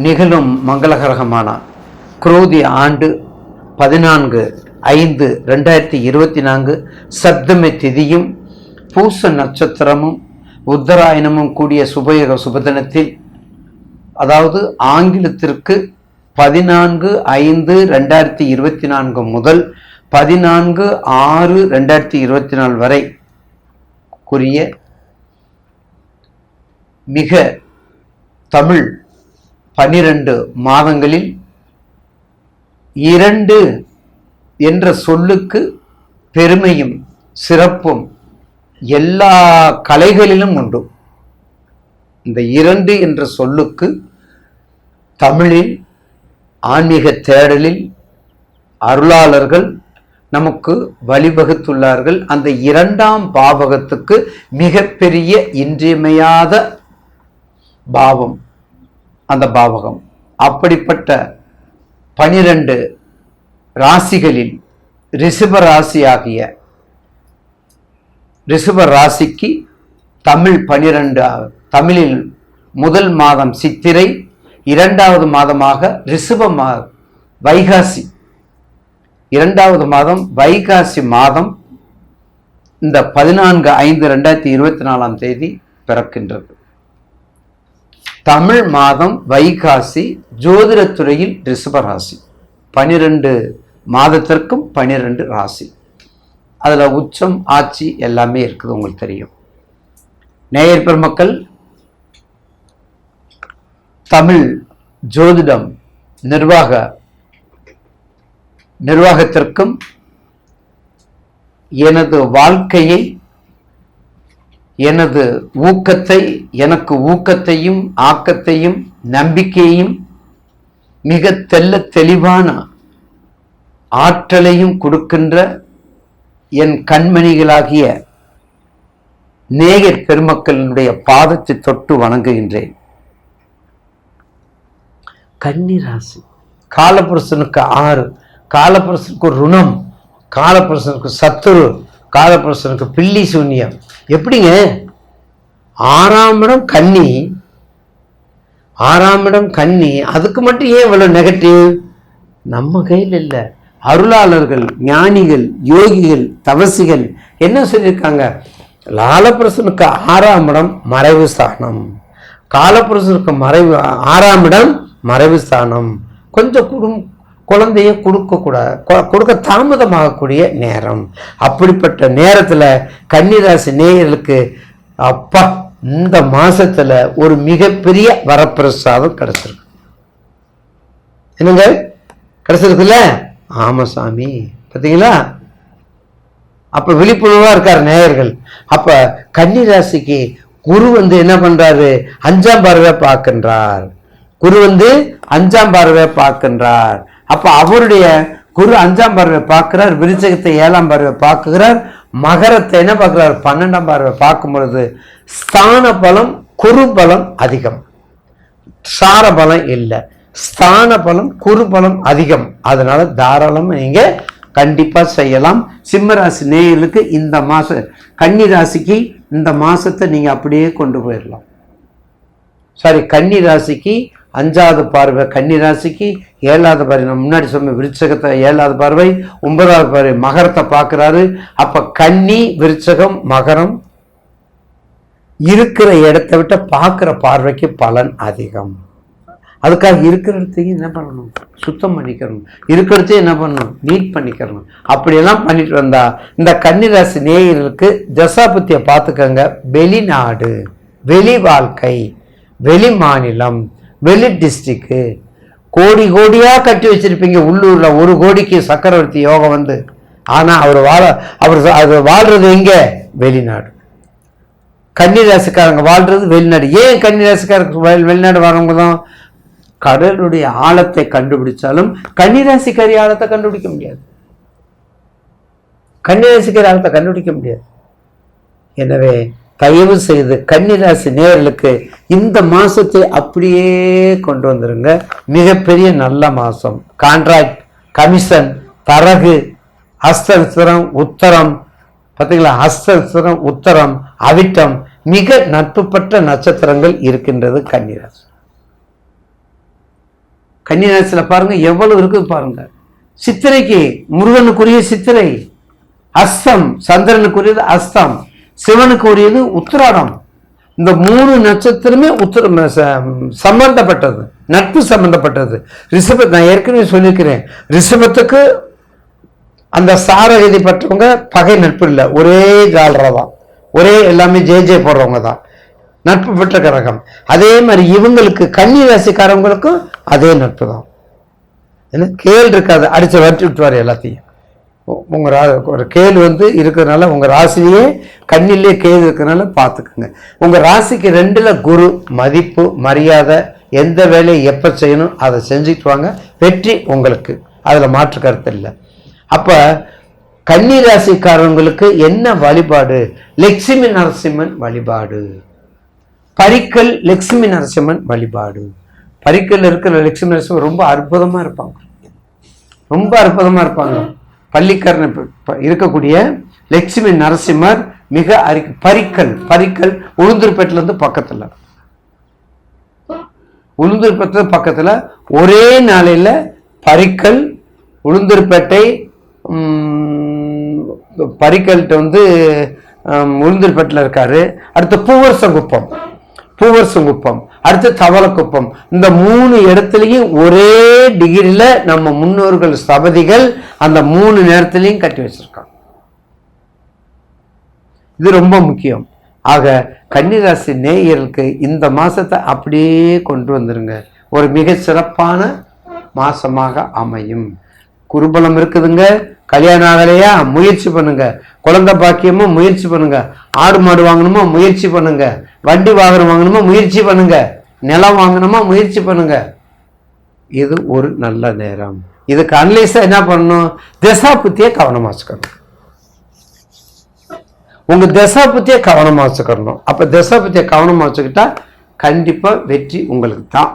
நிகழும் மங்களகரகமான குரோதி ஆண்டு 14/5/2024 சப்தமி திதியும் பூச நட்சத்திரமும் உத்தராயணமும் கூடிய சுபயோக சுபதினத்தில், அதாவது ஆங்கிலத்திற்கு 14/5/2024 முதல் 14/6/2024 வரை கூறிய மிக தமிழ் 12 மாதங்களில் 2 என்ற சொல்லுக்கு பெருமையும் சிறப்பும் எல்லா கலைகளிலும் உண்டு. இந்த 2 என்ற சொல்லுக்கு தமிழில் ஆன்மீக தேடலில் அருளாளர்கள் நமக்கு வழிவகுத்துள்ளார்கள். அந்த 2ஆம் பாவகத்துக்கு மிகப்பெரிய இன்றியமையாத பாவம் அந்த பாவகம். அப்படிப்பட்ட 12 ராசிகளில் ரிஷப ராசியாகிய ரிஷப ராசிக்கு தமிழ் 12 தமிழில் முதல் மாதம் சித்திரை, 2வது மாதமாக வைகாசி, 2வது மாதம் வைகாசி மாதம் இந்த 14/5/2024 பிறக்கின்றது. தமிழ் மாதம் வைகாசி, ஜோதிடத்துறையில் ரிஷபராசி. 12 மாதத்திற்கும் 12 ராசி. அதில் உச்சம் ஆட்சி எல்லாமே இருக்குது, உங்களுக்கு தெரியும். நேயர் பெருமக்கள், தமிழ் ஜோதிடம் நிர்வாகத்திற்கும் எனது வாழ்க்கையை, எனது எனக்கு ஊக்கத்தையும் ஆக்கத்தையும் நம்பிக்கையையும் மிக தெளிவான ஆற்றலையும் கொடுக்கின்ற என் கண்மணிகளாகிய நேயர் பெருமக்களினுடைய பாதத்தை தொட்டு வணங்குகின்றேன். கன்னிராசி காலபுருஷனுக்கு 6, காலபுருஷனுக்கு ருணம், காலபுருஷனுக்கு சத்துரு, காலபுருஷனுக்கு பில்லி சூன்யம். எப்படிங்க 6ஆம் இடம் கன்னி, 6ஆம் இடம் கன்னி, அதுக்கு மட்டும் ஏன் இவ்வளவு நெகட்டிவ்? நம்ம கையில் இல்லை. அருளாளர்கள், ஞானிகள், யோகிகள், தவசிகள் என்ன சொல்லியிருக்காங்க? காலபுருஷனுக்கு 6ஆம் இடம் மறைவு ஸ்தானம், காலபுருஷனுக்கு 6ஆம் இடம் மறைவு ஸ்தானம். கொஞ்சம் குழந்தைய கொடுக்க தாமதமாகக்கூடிய நேரம். அப்படிப்பட்ட நேரத்தில் கன்னிராசி நேயர்களுக்கு அப்பா இந்த மாசத்துல ஒரு மிகப்பெரிய வரப்பிரசாதம் கிடைச்சிருக்கு. என்னங்க கிடைச்சிருக்குல்ல? ஆமா சாமி, பார்த்தீங்களா? அப்ப விழிப்புணர்வா இருக்காரு நேயர்கள். அப்ப கன்னிராசிக்கு குரு என்ன பண்றாரு? 5ஆம் பார்வை பார்க்கின்றார். குரு 5ஆம் பார்வை பார்க்கின்றார். அப்ப அவருடைய குரு 5ஆம் பார்வை பார்க்கிறார், விருச்சகத்தை 7ஆம் பார்வை பார்க்கிறார், மகரத்தை என்ன பார்க்கிறார்? 12ஆம் பார்வை பார்க்கும் பொழுது ஸ்தான பலம், குரு பலம் அதிகம், சார பலம் இல்லை. ஸ்தான பலம், குரு பலம் அதிகம். அதனால தாராளமா நீங்க கண்டிப்பா செய்யலாம். சிம்மராசி நேயர்களுக்கு இந்த மாசம், கன்னி ராசிக்கு இந்த மாசத்தை நீங்க அப்படியே கொண்டு போயிடலாம். சாரி, கன்னி ராசிக்கு 5வது பார்வை, கன்னி ராசிக்கு 7வது பார்வை, நான் முன்னாடி சொன்ன விருச்சகத்தை 7வது பார்வை, 9வது பார்வை மகரத்தை பார்க்கிறாரு. அப்ப கன்னி, விருச்சகம், மகரம் இருக்கிற இடத்தை விட்டு பார்க்கிற பார்வைக்கு பலன் அதிகம். அதுக்காக இருக்கிற இடத்தையும் என்ன பண்ணணும்? சுத்தம் பண்ணிக்கணும். இருக்கிறதையும் என்ன பண்ணணும்? நீட் பண்ணிக்கணும். அப்படியெல்லாம் பண்ணிட்டு வந்தா இந்த கன்னிராசி நேயர்களுக்கு தசாபத்தியை பார்த்துக்கங்க. வெளிநாடு, வெளி வாழ்க்கை, வெளி மாநிலம், வெளி டிஸ்ட்ரிக்ட், கோடியா கட்டி வச்சிருப்பீங்க. உள்ளூர்ல 1 கோடிக்கு சக்கரவர்த்தி யோகம் ஆனா அவர் அது வாழ்றது எங்க? வெளிநாடு. கன்னிராசிக்காரங்க வாழ்றது வெளிநாடு. ஏன் கன்னிராசிக்காரங்க வெளிநாடு வரவங்க தான்? கடலுடைய ஆழத்தை கண்டுபிடிச்சாலும் கன்னிராசிக்காரி ஆழத்தை கண்டுபிடிக்க முடியாது. கன்னிராசிக்காரி ஆழத்தை கண்டுபிடிக்க முடியாது. எனவே தயவு செய்து கன்னிராசி நேயர்களுக்கு இந்த மாசத்தை அப்படியே கொண்டு வந்துருங்க. மிகப்பெரிய நல்ல மாசம். கான்ட்ராக்ட், கமிஷன், தரகு, ஹஸ்தம், உத்தரம், பார்த்தீங்களா? ஹஸ்தம், உத்தரம், அவிட்டம், மிக நட்புப்பட்ட நட்சத்திரங்கள் இருக்கின்றது கன்னிராசி. கன்னிராசியில பாருங்க எவ்வளவு இருக்குது பாருங்க. சித்திரைக்கு முருகனுக்குரிய சித்திரை, அஸ்தம் சந்திரனுக்குரியது அஸ்தம், சிவனுக்கு உரியது உத்திராடம். இந்த 3 நட்சத்திரமே சம்பந்தப்பட்டது, நட்பு சம்பந்தப்பட்டது. ரிஷப நான் ஏற்கனவே சொல்லியிருக்கிறேன், ரிஷபத்துக்கு அந்த சாரகதி பற்றவங்க பகை நட்பு இல்லை, ஒரே ஜாலரா தான், ஒரே எல்லாமே ஜே போடுறவங்க தான், நட்பு பெற்ற கிரகம். அதே மாதிரி இவங்களுக்கு கன்னி ராசிக்காரவங்களுக்கும் அதே நட்பு தான். ஏன்னா கேள் இருக்காது, அடிச்சு வட்டி விட்டுவார் எல்லாத்தையும். உங்க ஒரு கேள் இருக்கிறதுனால உங்க ராசிலேயே கண்ணிலே கேள் இருக்கிறதுனால பார்த்துக்குங்க. உங்க ராசிக்கு 2ல் குரு, மதிப்பு மரியாதை, எந்த வேலையை எப்போ செய்யணும் அதை செஞ்சுட்டு வாங்க, வெற்றி உங்களுக்கு, அதில் மாற்று கருத்து இல்லை. அப்ப கன்னி ராசிக்காரங்களுக்கு என்ன வழிபாடு? லட்சுமி நரசிம்மன் வழிபாடு, பரிக்கல் லட்சுமி நரசிம்மன் வழிபாடு. பரிக்கல் இருக்கிற லட்சுமி நரசிம்மன் ரொம்ப அற்புதமா இருப்பாங்க, ரொம்ப அற்புதமா இருப்பாங்க. பள்ளிக்கரணை இருக்கக்கூடிய லட்சுமி நரசிம்மர் மிக பரிக்கல், பரிக்கல் உளுந்தூர்பேட்டிலிருந்து பக்கத்துல, உளுந்தூர்பேட்டில பக்கத்துல ஒரே நாளையில பரிக்கல், உளுந்தூர்பேட்டை, பரிக்கல்கிட்ட உளுந்தூர்பேட்டில் இருக்காரு. அடுத்து பூவரசங்குப்பம், அடுத்து தவளக்குப்பம். இந்த 3 இடத்துலையும் ஒரே டிகிரியில நம்ம முன்னோர்கள் ஸ்தபதிகள் அந்த 3 நேரத்திலையும் கட்டி வச்சிருக்காங்க. இது ரொம்ப முக்கியம். ஆக கன்னிராசி நேயர்களுக்கு இந்த மாசத்தை அப்படியே கொண்டு வந்துருங்க, ஒரு மிக சிறப்பான மாசமாக அமையும். குருபலம் இருக்குதுங்க, கல்யாணம் ஆகலையா முயற்சி பண்ணுங்க, குழந்தை பாக்கியமும் முயற்சி பண்ணுங்க, ஆடு மாடு வாங்கணுமா முயற்சி பண்ணுங்க, வண்டி வாகனம் வாங்கணுமா முயற்சி பண்ணுங்க, நிலம் வாங்கணுமா முயற்சி பண்ணுங்க. இது ஒரு நல்ல நேரம். இதுக்கு அனலைஸா என்ன பண்ணணும்? திசா புத்தியை கவனமா வச்சுக்கணும். உங்க திசா புத்தியை கவனமா வச்சுக்கணும். அப்ப திசா புத்தியை கவனமா வச்சுக்கிட்டா கண்டிப்பா வெற்றி உங்களுக்கு தான்.